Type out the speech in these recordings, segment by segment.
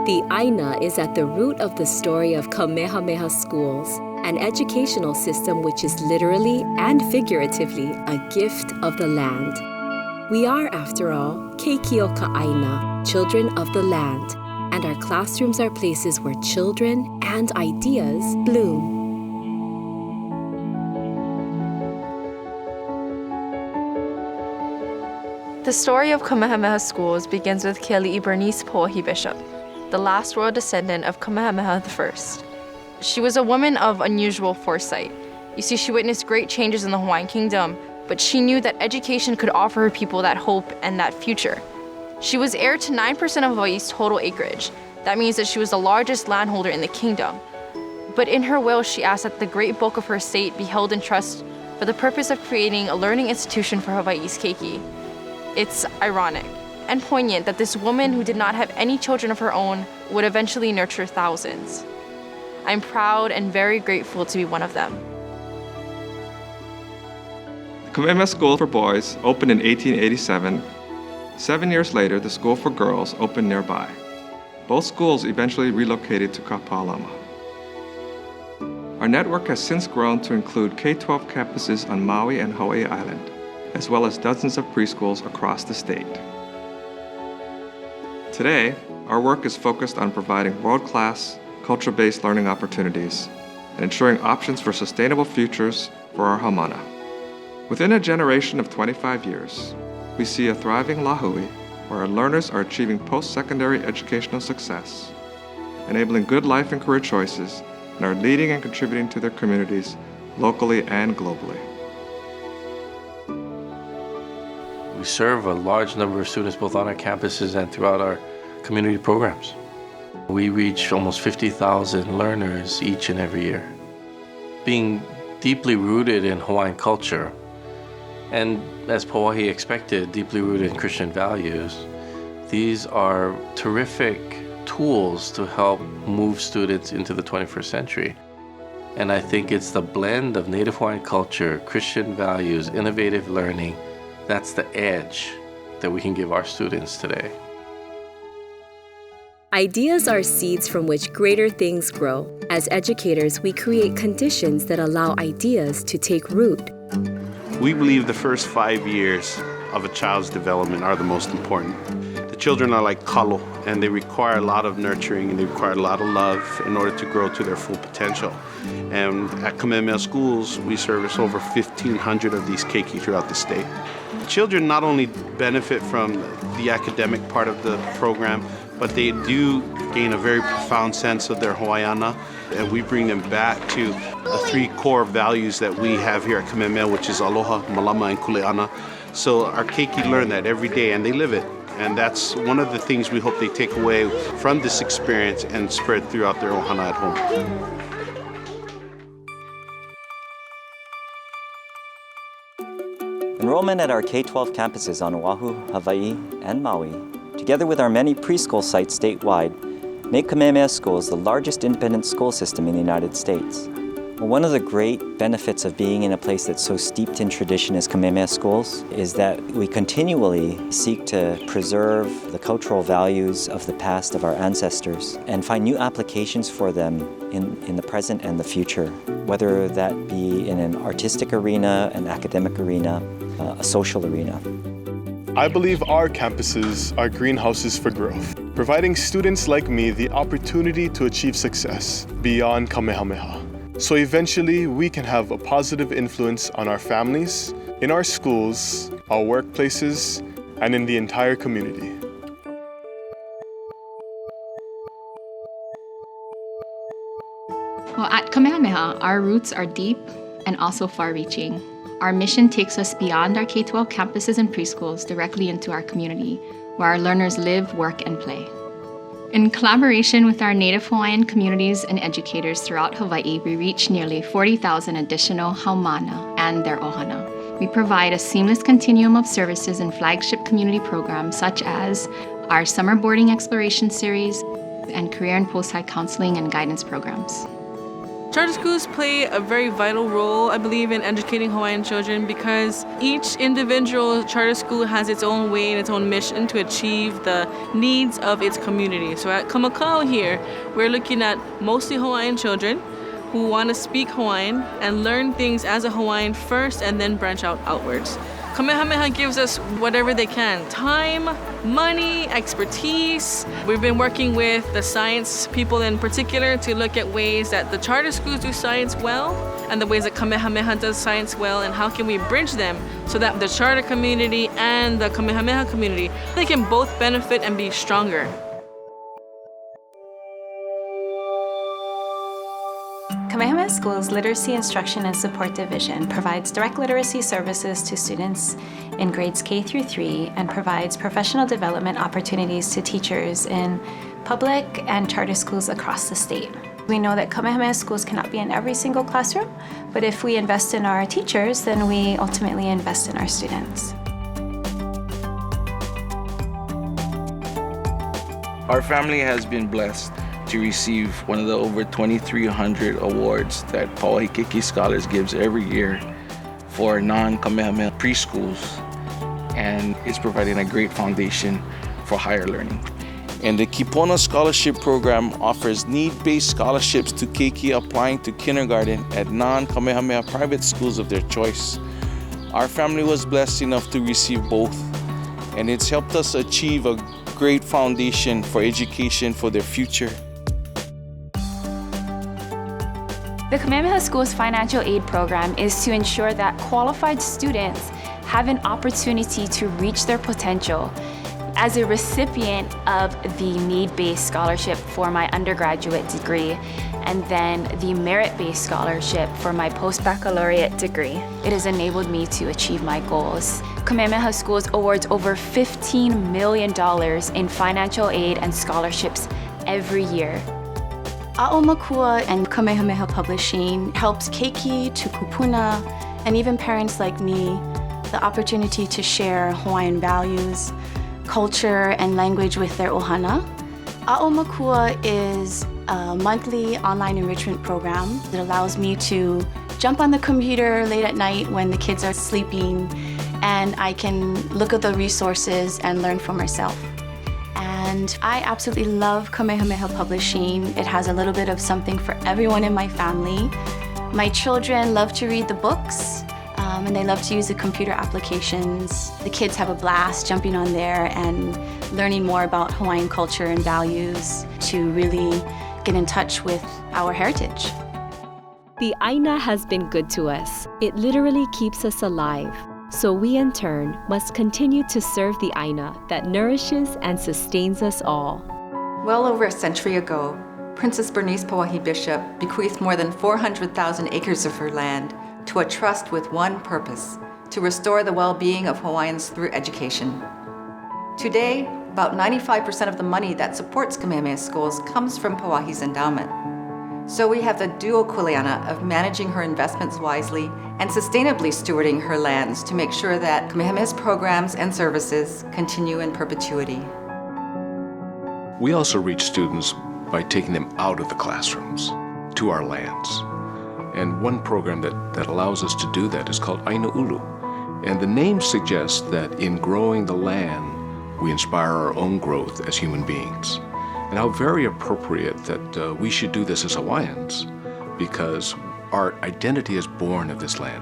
The Aina is at the root of the story of Kamehameha Schools, an educational system which is literally and figuratively a gift of the land. We are, after all, Keikio Ka'aina, children of the land, and our classrooms are places where children and ideas bloom. The story of Kamehameha Schools begins with Keali'i Bernice Pauahi Bishop, the last royal descendant of Kamehameha I. She was a woman of unusual foresight. You see, she witnessed great changes in the Hawaiian kingdom, but she knew that education could offer her people that hope and that future. She was heir to 9% of Hawaii's total acreage. That means that she was the largest landholder in the kingdom. But in her will, she asked that the great bulk of her estate be held in trust for the purpose of creating a learning institution for Hawaii's keiki. It's ironic and poignant that this woman who did not have any children of her own would eventually nurture thousands. I'm proud and very grateful to be one of them. The Kamehameha School for Boys opened in 1887. 7 years later, the School for Girls opened nearby. Both schools eventually relocated to Kapalama. Our network has since grown to include K-12 campuses on Maui and Hawaii Island, as well as dozens of preschools across the state. Today, our work is focused on providing world-class, culture-based learning opportunities and ensuring options for sustainable futures for our haumana. Within a generation of 25 years, we see a thriving lahui where our learners are achieving post-secondary educational success, enabling good life and career choices, and are leading and contributing to their communities locally and globally. We serve a large number of students both on our campuses and throughout our community programs. We reach almost 50,000 learners each and every year. Being deeply rooted in Hawaiian culture, and as Pauahi expected, deeply rooted in Christian values, these are terrific tools to help move students into the 21st century. And I think it's the blend of Native Hawaiian culture, Christian values, innovative learning, that's the edge that we can give our students today. Ideas are seeds from which greater things grow. As educators, we create conditions that allow ideas to take root. We believe the first 5 years of a child's development are the most important. The children are like kalo, and they require a lot of nurturing and they require a lot of love in order to grow to their full potential. And at Kamehameha Schools, we service over 1,500 of these keiki throughout the state. Children not only benefit from the academic part of the program, but they do gain a very profound sense of their Hawaiiana, and we bring them back to the 3 core values that we have here at Kamehameha, which is aloha, malama, and kuleana. So our keiki learn that every day, and they live it. And that's one of the things we hope they take away from this experience and spread throughout their ohana at home. Enrollment at our K-12 campuses on Oahu, Hawaii, and Maui, together with our many preschool sites statewide, make Kamehameha Schools the largest independent school system in the United States. Well, one of the great benefits of being in a place that's so steeped in tradition as Kamehameha Schools is that we continually seek to preserve the cultural values of the past of our ancestors and find new applications for them in the present and the future, whether that be in an artistic arena, an academic arena, a social arena. I believe our campuses are greenhouses for growth, providing students like me the opportunity to achieve success beyond Kamehameha. So eventually we can have a positive influence on our families, in our schools, our workplaces, and in the entire community. Well, at Kamehameha, our roots are deep and also far-reaching. Our mission takes us beyond our K-12 campuses and preschools directly into our community, where our learners live, work, and play. In collaboration with our Native Hawaiian communities and educators throughout Hawaii, we reach nearly 40,000 additional haumana and their ohana. We provide a seamless continuum of services and flagship community programs such as our summer boarding exploration series and career and post-high counseling and guidance programs. Charter schools play a very vital role, I believe, in educating Hawaiian children because each individual charter school has its own way and its own mission to achieve the needs of its community. So at Kamakau here, we're looking at mostly Hawaiian children who want to speak Hawaiian and learn things as a Hawaiian first and then branch out outwards. Kamehameha gives us whatever they can: time, money, expertise. We've been working with the science people in particular to look at ways that the charter schools do science well and the ways that Kamehameha does science well, and how can we bridge them so that the charter community and the Kamehameha community, they can both benefit and be stronger. Kamehameha Schools Literacy Instruction and Support Division provides direct literacy services to students in grades K through 3 and provides professional development opportunities to teachers in public and charter schools across the state. We know that Kamehameha Schools cannot be in every single classroom, but if we invest in our teachers, then we ultimately invest in our students. Our family has been blessed to receive one of the over 2,300 awards that Pauahi Scholars gives every year for non-Kamehameha preschools, and it's providing a great foundation for higher learning. And the Kipona Scholarship Program offers need-based scholarships to keiki applying to kindergarten at non-Kamehameha private schools of their choice. Our family was blessed enough to receive both, and it's helped us achieve a great foundation for education for their future. The Kamehameha Schools Financial Aid Program is to ensure that qualified students have an opportunity to reach their potential. As a recipient of the need-based scholarship for my undergraduate degree and then the merit-based scholarship for my post-baccalaureate degree, it has enabled me to achieve my goals. Kamehameha Schools awards over $15 million in financial aid and scholarships every year. A'o Makua and Kamehameha Publishing helps keiki to kupuna and even parents like me the opportunity to share Hawaiian values, culture, and language with their ohana. A'o Makua is a monthly online enrichment program that allows me to jump on the computer late at night when the kids are sleeping, and I can look at the resources and learn for myself. And I absolutely love Kamehameha Publishing. It has a little bit of something for everyone in my family. My children love to read the books, and they love to use the computer applications. The kids have a blast jumping on there and learning more about Hawaiian culture and values to really get in touch with our heritage. The Aina has been good to us. It literally keeps us alive. So we in turn must continue to serve the Aina that nourishes and sustains us all. Well over a century ago, Princess Bernice Pauahi Bishop bequeathed more than 400,000 acres of her land to a trust with one purpose: to restore the well-being of Hawaiians through education. Today, about 95% of the money that supports Kamehameha Schools comes from Pauahi's endowment. So we have the dual kuleana of managing her investments wisely and sustainably stewarding her lands to make sure that Kamehameha's programs and services continue in perpetuity. We also reach students by taking them out of the classrooms to our lands. And one program that allows us to do that is called Aina Ulu. And the name suggests that in growing the land, we inspire our own growth as human beings. And how very appropriate that we should do this as Hawaiians, because our identity is born of this land.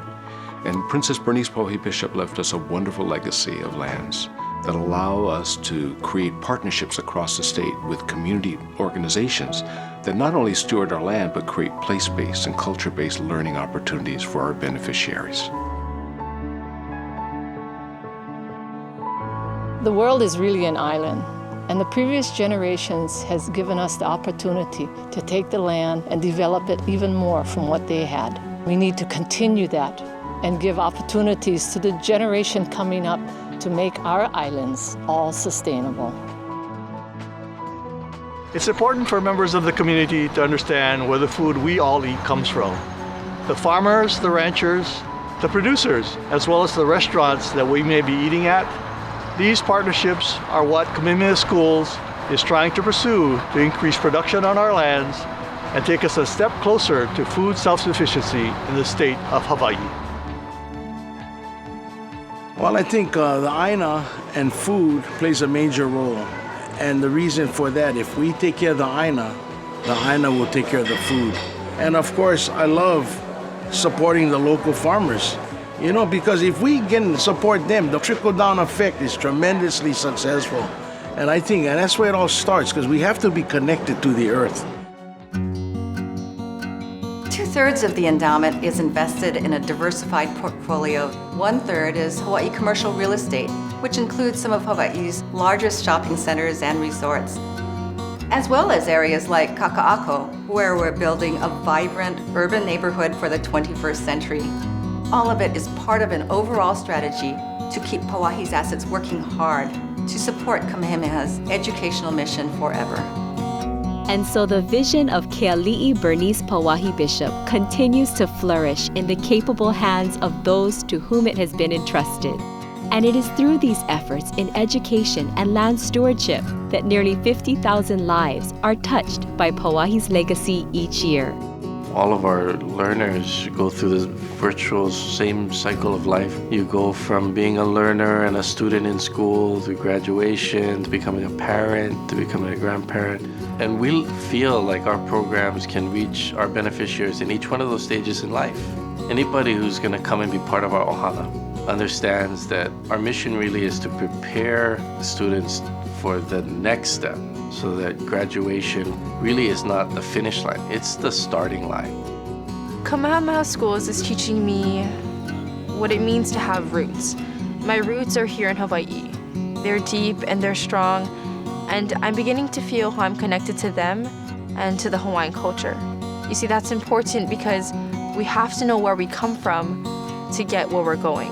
And Princess Bernice Pauahi Bishop left us a wonderful legacy of lands that allow us to create partnerships across the state with community organizations that not only steward our land, but create place-based and culture-based learning opportunities for our beneficiaries. The world is really an island. And the previous generations has given us the opportunity to take the land and develop it even more from what they had. We need to continue that and give opportunities to the generation coming up to make our islands all sustainable. It's important for members of the community to understand where the food we all eat comes from. The farmers, the ranchers, the producers, as well as the restaurants that we may be eating at. These partnerships are what Kamehameha Schools is trying to pursue to increase production on our lands and take us a step closer to food self-sufficiency in the state of Hawaii. Well, I think the aina and food plays a major role. And the reason for that, if we take care of the aina will take care of the food. And of course, I love supporting the local farmers. You know, because if we can support them, the trickle-down effect is tremendously successful. And I think, and that's where it all starts, because we have to be connected to the earth. 2/3 of the endowment is invested in a diversified portfolio. 1/3 is Hawaii commercial real estate, which includes some of Hawaii's largest shopping centers and resorts, as well as areas like Kaka'ako, where we're building a vibrant urban neighborhood for the 21st century. All of it is part of an overall strategy to keep Pauahi's assets working hard to support Kamehameha's educational mission forever. And so the vision of Keali'i Bernice Pauahi Bishop continues to flourish in the capable hands of those to whom it has been entrusted. And it is through these efforts in education and land stewardship that nearly 50,000 lives are touched by Pauahi's legacy each year. All of our learners go through this virtual same cycle of life. You go from being a learner and a student in school to graduation, to becoming a parent, to becoming a grandparent. And we feel like our programs can reach our beneficiaries in each one of those stages in life. Anybody who's going to come and be part of our ohana understands that our mission really is to prepare students for the next step, so that graduation really is not the finish line, it's the starting line. Kamehameha Schools is teaching me what it means to have roots. My roots are here in Hawaii. They're deep and they're strong, and I'm beginning to feel how I'm connected to them and to the Hawaiian culture. You see, that's important because we have to know where we come from to get where we're going.